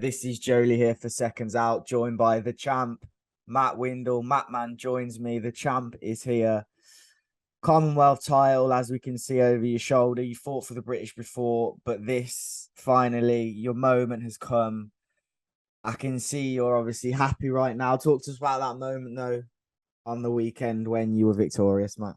This is Joe Leigh here for Seconds Out, joined by the champ, Matt Windle. Matt Man joins me. The champ is here. Commonwealth title, as we can see over your shoulder. You fought for the British before, but this, finally, your moment has come. I can see you're obviously happy right now. Talk to us about that moment, though, on the weekend when you were victorious, Matt.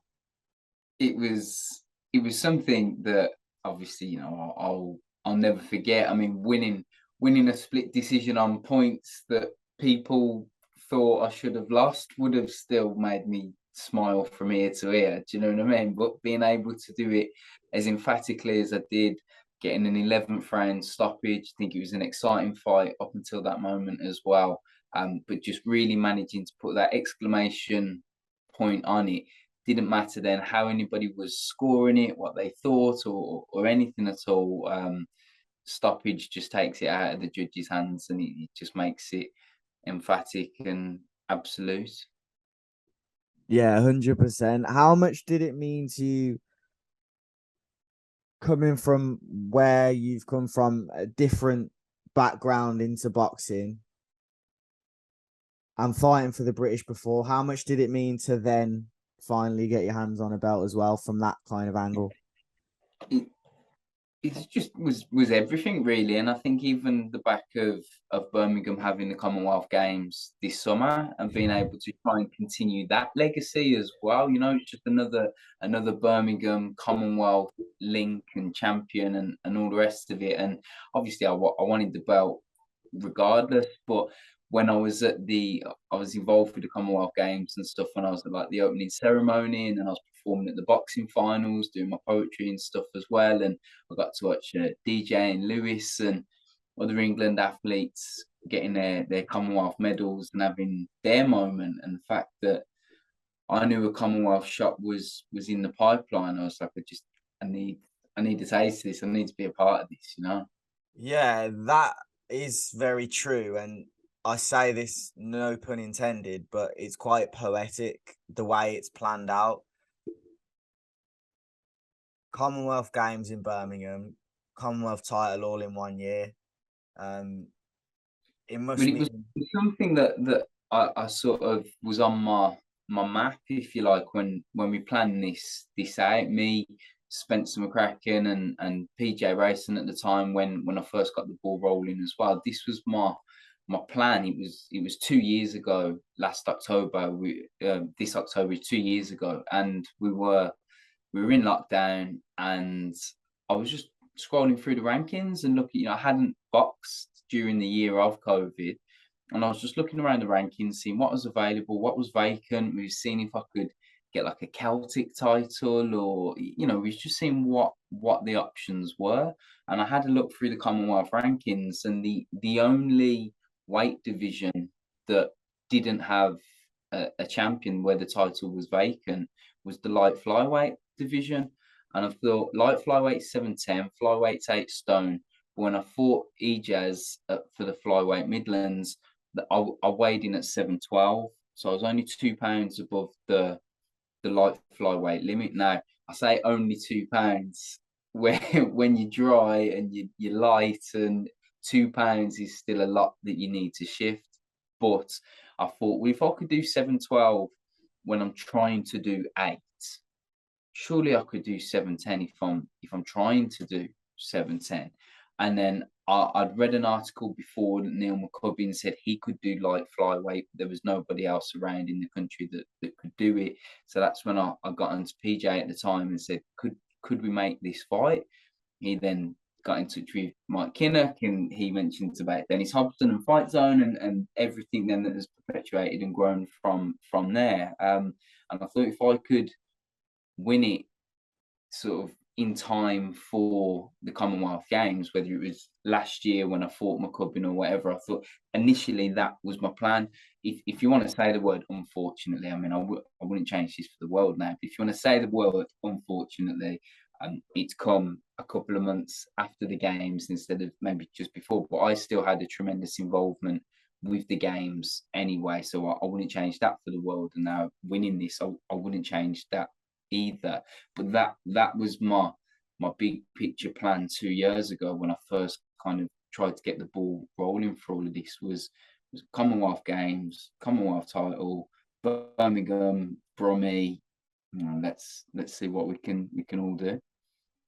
It was something that obviously, I'll never forget. I mean, winning a split decision on points that people thought I should have lost would have still made me smile from ear to ear. Do you know what I mean? But being able to do it as emphatically as I did, getting an 11th round stoppage, I think it was an exciting fight up until that moment as well. But just really managing to put that exclamation point on it. Didn't matter then how anybody was scoring it, what they thought, or anything at all. Stoppage just takes it out of the judge's hands, and it just makes it emphatic and absolute. Yeah, 100%. How much did it mean to you coming from where you've come from, a different background into boxing and fighting for the British before? How much did it mean to then finally get your hands on a belt as well from that kind of angle? It just was everything really, and I think even the back of Birmingham having the Commonwealth Games this summer and being able to try and continue that legacy as well. It's just another Birmingham Commonwealth link and champion and all the rest of it. And obviously, I wanted the belt regardless, but when I was involved with the Commonwealth Games and stuff when I was at like the opening ceremony, and then I was performing at the boxing finals, doing my poetry and stuff as well. And I got to watch DJ and Lewis and other England athletes getting their Commonwealth medals and having their moment. And the fact that I knew a Commonwealth shot was in the pipeline, I was like, I need to taste this. I need to be a part of this, Yeah, that is very true. And I say this, no pun intended, but it's quite poetic the way it's planned out. Commonwealth Games in Birmingham, Commonwealth title all in 1 year. It must But it was mean something that I sort of was on my map, if you like, when we planned this out. Me, Spencer McCracken and PJ Racing at the time when I first got the ball rolling as well. This was my plan. It was 2 years ago, last October. This October is 2 years ago, and we were in lockdown, and I was just scrolling through the rankings and looking. I hadn't boxed during the year of COVID, and I was just looking around the rankings, seeing what was available, what was vacant. We were seeing if I could get like a Celtic title, or we was just seeing what the options were. And I had a look through the Commonwealth rankings, and the only weight division that didn't have a champion where the title was vacant was the light flyweight division. And I thought light flyweight 710, flyweight's 8 stone. But when I fought Ijaz for the flyweight Midlands, I weighed in at 712, so I was only £2 above the light flyweight limit. Now I say only £2 when you're dry and you're light, and £2 is still a lot that you need to shift. But I thought, well, if I could do 712 when I'm trying to do 8, surely I could do 710 if I'm trying to do 710. And then I'd read an article before that Neil McCubbin said he could do light flyweight. There was nobody else around in the country that could do it. So that's when I got onto PJ at the time and said, could we make this fight? He then got in touch with Mike Kinnock, and he mentioned about Dennis Hobson and Fight Zone and everything then that has perpetuated and grown from there. And I thought if I could win it sort of in time for the Commonwealth Games, whether it was last year when I fought McCubbin or whatever, I thought initially that was my plan. If you want to say the word unfortunately, I mean, I wouldn't change this for the world now, but if you want to say the word unfortunately, it's come a couple of months after the Games instead of maybe just before, but I still had a tremendous involvement with the Games anyway, so I wouldn't change that for the world. And now winning this, I wouldn't change that either. But that was my big picture plan 2 years ago when I first kind of tried to get the ball rolling for all of this was Commonwealth games, Commonwealth title, Birmingham, Bromley. Let's see what we can all do.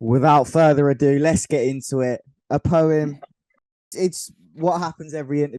Without further ado, let's get into it. A poem. It's what happens every interview.